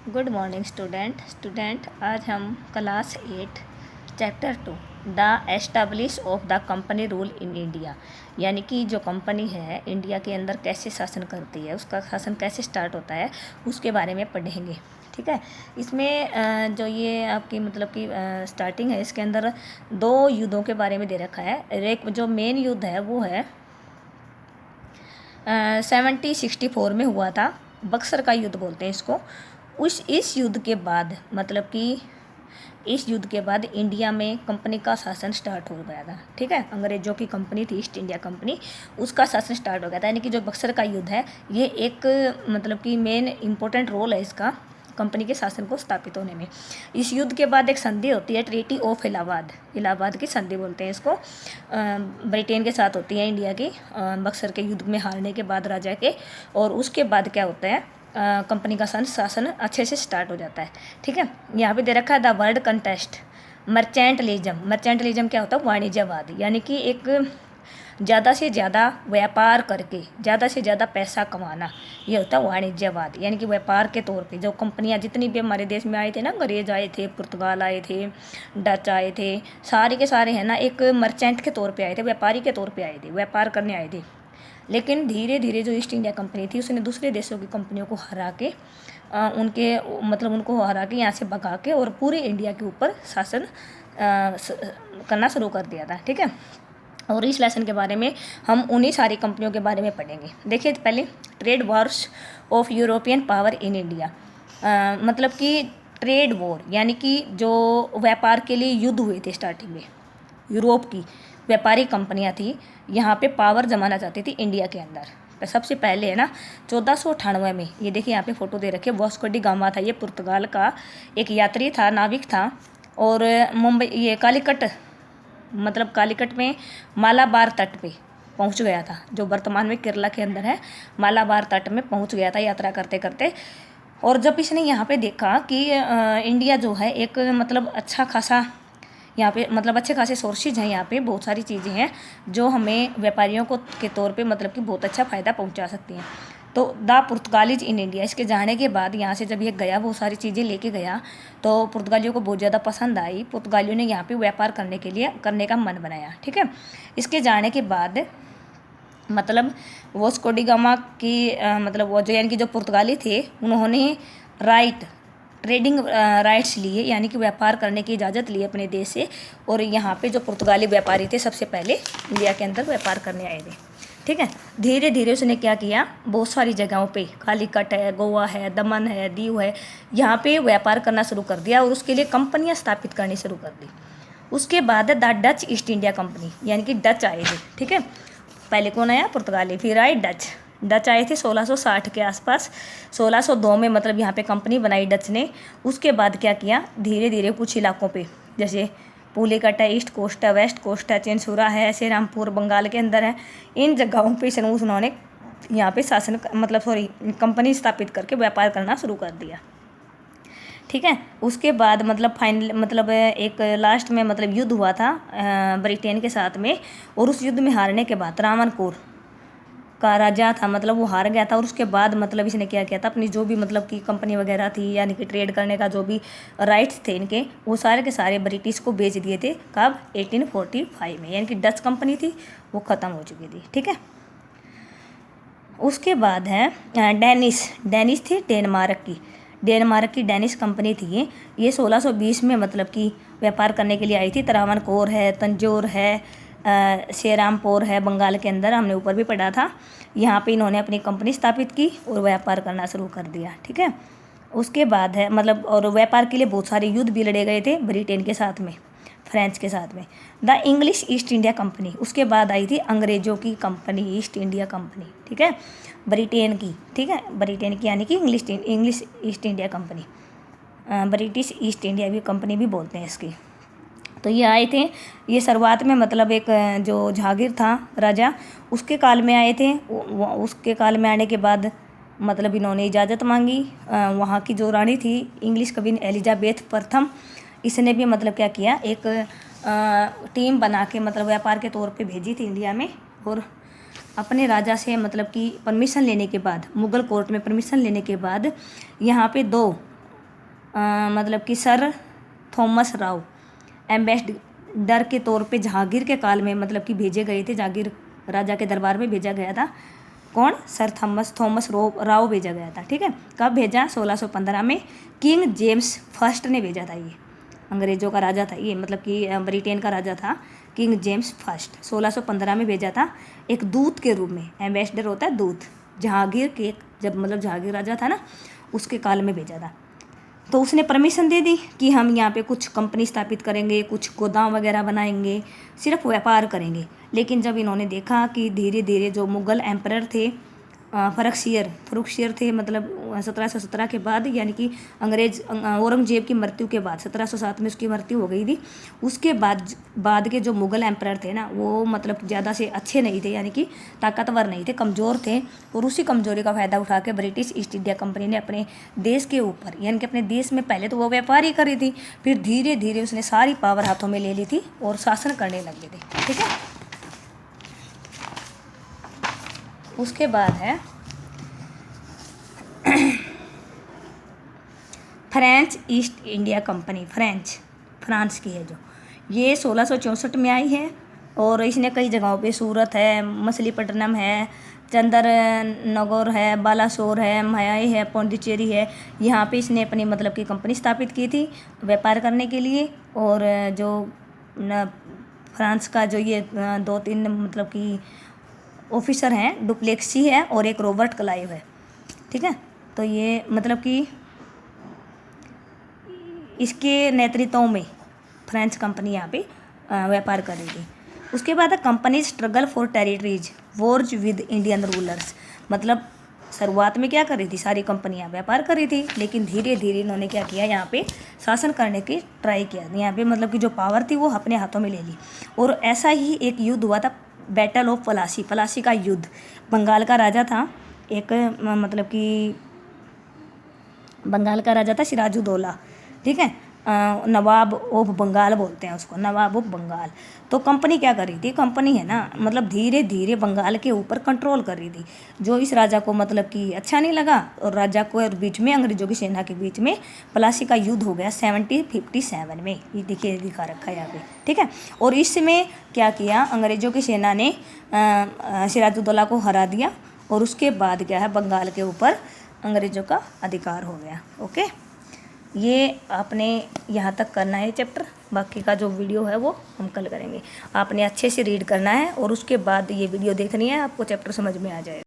Good morning student आज हम class 8 chapter 2 the establish of the company rule in India यानी कि जो कंपनी है इंडिया के अंदर कैसे शासन करती है, उसका शासन कैसे स्टार्ट होता है, उसके बारे में पढ़ेंगे। ठीक है। इसमें जो ये आपकी मतलब कि स्टार्टिंग है, इसके अंदर दो युद्धों के बारे में दे रखा है। एक जो मेन युद्ध है वो है 1764 में हुआ था, बक्सर का युद्ध बोलते हैं इसको। इस युद्ध के बाद मतलब कि इस युद्ध के बाद इंडिया में कंपनी का शासन स्टार्ट हो गया था। ठीक है। अंग्रेजों की कंपनी थी ईस्ट इंडिया कंपनी, उसका शासन स्टार्ट हो गया था। यानी कि जो बक्सर का युद्ध है ये एक मतलब कि मेन इम्पोर्टेंट रोल है इसका कंपनी के शासन को स्थापित होने में। इस युद्ध के बाद एक संधि होती है, ट्रीटी ऑफ इलाहाबाद की संधि बोलते हैं इसको। ब्रिटेन के साथ होती है इंडिया की, बक्सर के युद्ध में हारने के बाद राजा के। और उसके बाद क्या होता है, कंपनी का शासन अच्छे से स्टार्ट हो जाता है। ठीक है। यहाँ पे दे रखा है द वर्ल्ड कंटेस्ट मर्चेंटलिज्म क्या होता है, वाणिज्यवाद। यानी कि एक ज़्यादा से ज़्यादा व्यापार करके ज़्यादा से ज़्यादा पैसा कमाना, ये होता है वाणिज्यवाद। यानी कि व्यापार के तौर पे जो कंपनियां जितनी भी हमारे देश में आए थे ना, अंग्रेज आए थे, पुर्तगाल आए थे, डच आए थे, सारे के सारे है ना एक मर्चेंट के तौर पे आए थे, व्यापारी के तौर पे आए थे, व्यापार करने आए थे। लेकिन धीरे धीरे जो ईस्ट इंडिया कंपनी थी उसने दूसरे देशों की कंपनियों को हरा के उनको हरा के यहाँ से भगा के और पूरे इंडिया के ऊपर शासन करना शुरू कर दिया था। ठीक है। और इस लेसन के बारे में हम उन्हीं सारी कंपनियों के बारे में पढ़ेंगे। देखिए पहले trade Wars of European power in India, मतलब कि ट्रेड वॉर यानी कि जो व्यापार के लिए युद्ध हुए थे स्टार्टिंग में। यूरोप की व्यापारी कंपनियां थी, यहाँ पे पावर जमाना चाहती थी इंडिया के अंदर। तो सबसे पहले है ना 1498 में, ये देखिए यहाँ पे फोटो दे रखी है, वास्को डी गामा था, ये पुर्तगाल का एक यात्री था, नाविक था। और मुंबई ये कालीकट में मालाबार तट पे पहुंच गया था, जो वर्तमान में केरला के अंदर है। मालाबार तट में पहुंच गया था यात्रा करते करते। और जब इसने यहाँ पे देखा कि इंडिया जो है एक मतलब अच्छा खासा यहाँ पे मतलब अच्छे खासे सोर्सेज हैं, यहाँ पे बहुत सारी चीज़ें हैं जो हमें व्यापारियों को के तौर पे मतलब कि बहुत अच्छा फ़ायदा पहुँचा सकती हैं। तो द पुर्तगालीज इन इंडिया, इसके जाने के बाद यहाँ से जब ये गया, बहुत सारी चीज़ें लेके गया, तो पुर्तगालियों को बहुत ज़्यादा पसंद आई। पुर्तगालियों ने यहाँ पे व्यापार करने का मन बनाया। ठीक है। इसके जाने के बाद मतलब वास्को डी गामा की मतलब वो जो यानी कि जो पुर्तगाली थे उन्होंने ट्रेडिंग राइट्स लिए, यानी कि व्यापार करने की इजाज़त ली अपने देश से। और यहाँ पे जो पुर्तगाली व्यापारी थे सबसे पहले इंडिया के अंदर व्यापार करने आए थे। ठीक है। धीरे धीरे उसने क्या किया, बहुत सारी जगहों पे, कालीकट है, गोवा है, दमन है, दीव है, यहाँ पे व्यापार करना शुरू कर दिया और उसके लिए कंपनियाँ स्थापित करनी शुरू कर दी। उसके बाद the Dutch east India company, यानी कि डच आए थे। ठीक है। पहले कौन आया, पुर्तगाली, फिर आए डच आए थे 1660 के आसपास। 1602 में मतलब यहाँ पे कंपनी बनाई डच ने। उसके बाद क्या किया, धीरे धीरे कुछ इलाकों पे, जैसे पुलिकट है, ईस्ट कोस्ट है, वेस्ट कोस्ट है, चेंसुरा है, श्रीरामपुर बंगाल के अंदर है, इन जगहों पे उन्होंने यहाँ पे कंपनी स्थापित करके व्यापार करना शुरू कर दिया। ठीक है। उसके बाद मतलब एक लास्ट में मतलब युद्ध हुआ था ब्रिटेन के साथ में। और उस युद्ध में हारने के बाद त्रावणकोर का राजा था, मतलब वो हार गया था। और उसके बाद मतलब इसने क्या किया था, अपनी जो भी मतलब की कंपनी वगैरह थी, यानी कि ट्रेड करने का जो भी राइट्स थे इनके, वो सारे के सारे ब्रिटिश को बेच दिए थे। कब, 1845 में। यानी कि डच कंपनी थी वो ख़त्म हो चुकी थी। ठीक है। उसके बाद है डेनिश थी, डेनमार्क की डेनिश कंपनी थी ये 1620 में मतलब कि व्यापार करने के लिए आई थी। त्रावणकोर है, तंजौर है, श्रीरामपुर है बंगाल के अंदर, हमने ऊपर भी पढ़ा था। यहाँ पे इन्होंने अपनी कंपनी स्थापित की और व्यापार करना शुरू कर दिया। ठीक है। उसके बाद है मतलब और व्यापार के लिए बहुत सारे युद्ध भी लड़े गए थे ब्रिटेन के साथ में, फ्रेंच के साथ में। The English east India company, उसके बाद आई थी अंग्रेजों की कंपनी ईस्ट इंडिया कंपनी। ठीक है। ब्रिटेन की, ठीक है, ब्रिटेन की यानी कि English east India company, British east India भी कंपनी भी बोलते हैं इसकी। तो ये आए थे, ये शुरुआत में मतलब एक जो जहांगीर था राजा, उसके काल में आए थे। उसके काल में आने के बाद मतलब इन्होंने इजाज़त मांगी। वहाँ की जो रानी थी इंग्लिश क्वीन एलिजाबेथ प्रथम, इसने भी मतलब क्या किया, एक टीम बना के मतलब व्यापार के तौर पे भेजी थी इंडिया में। और अपने राजा से मतलब कि परमिशन लेने के बाद, मुग़ल कोर्ट में परमिशन लेने के बाद यहाँ पे दो मतलब कि सर थॉमस राव एम्बेसडर के तौर पे जहांगीर के काल में मतलब कि भेजे गए थे। जहांगीर राजा के दरबार में भेजा गया था। कौन? सर थॉमस राव भेजा गया था। ठीक है, कब भेजा? 1615 में किंग जेम्स फर्स्ट ने भेजा था। ये अंग्रेज़ों का राजा था, ये मतलब कि ब्रिटेन का राजा था किंग जेम्स फर्स्ट। 1615 में भेजा था एक दूत के रूप में। एम्बेसडर होता है दूत। जहांगीर के, जब मतलब जहांगीर राजा था ना, उसके काल में भेजा था। तो उसने परमिशन दे दी कि हम यहाँ पे कुछ कंपनी स्थापित करेंगे, कुछ गोदाम वगैरह बनाएंगे, सिर्फ व्यापार करेंगे। लेकिन जब इन्होंने देखा कि धीरे धीरे जो मुग़ल एम्परर थे फरुखशियर थे, मतलब 1717 के बाद, यानी कि औरंगजेब की मृत्यु के बाद 1707 में उसकी मृत्यु हो गई थी। उसके बाद के जो मुग़ल एम्परर थे ना, वो मतलब ज़्यादा से अच्छे नहीं थे, यानी कि ताकतवर नहीं थे, कमज़ोर थे। और उसी कमज़ोरी का फ़ायदा उठा के ब्रिटिश ईस्ट इंडिया कंपनी ने अपने देश के ऊपर, यानी कि अपने देश में पहले तो वो व्यापार ही कर रही थी, फिर धीरे धीरे उसने सारी पावर हाथों में ले ली थी और शासन करने लग गए थे। ठीक है, उसके बाद है French east India company. France की है जो, ये 1664 में आई है। और इसने कई जगहों पे, सूरत है, मछलीपट्टनम है, चंदर नगौर है, बालासोर है, म्याई है, पौंडीचेरी है, यहाँ पे इसने अपनी मतलब की कंपनी स्थापित की थी व्यापार करने के लिए। और जो फ्रांस का जो ये 2-3 मतलब कि ऑफिसर हैं, डुप्लेक्सी है और एक रॉबर्ट क्लाइव है। ठीक है, तो ये मतलब कि इसके नेतृत्व में फ्रेंच कंपनी यहाँ पे व्यापार कर रही थी। उसके बाद company struggle for territories Wars with Indian rulers. मतलब शुरुआत में क्या कर रही थी, सारी कंपनियां व्यापार कर रही थी, लेकिन धीरे धीरे इन्होंने क्या किया, यहाँ पे शासन करने की ट्राई किया। यहाँ पे मतलब कि जो पावर थी वो अपने हाथों में ले ली। और ऐसा ही एक युद्ध हुआ था, बैटल ऑफ पलासी का युद्ध। बंगाल का राजा था एक, मतलब कि बंगाल का राजा था सिराजुद्दौला। ठीक है, नवाब ऑफ बंगाल बोलते हैं उसको, नवाब ऑफ बंगाल। तो कंपनी क्या कर रही थी, कंपनी है ना, मतलब धीरे धीरे बंगाल के ऊपर कंट्रोल कर रही थी। जो इस राजा को मतलब कि अच्छा नहीं लगा, और राजा को और बीच में अंग्रेजों की सेना के बीच में पलासी का युद्ध हो गया 1757 में। ये देखिए, दिखा रखा है यहाँ पे। ठीक है, और इसमें क्या किया, अंग्रेजों की सेना ने सिराजुद्दौला को हरा दिया, और उसके बाद क्या है, बंगाल के ऊपर अंग्रेजों का अधिकार हो गया। ओके, ये आपने यहाँ तक करना है चैप्टर। बाकी का जो वीडियो है वो हम कल करेंगे। आपने अच्छे से रीड करना है और उसके बाद ये वीडियो देखनी है, आपको चैप्टर समझ में आ जाएगा।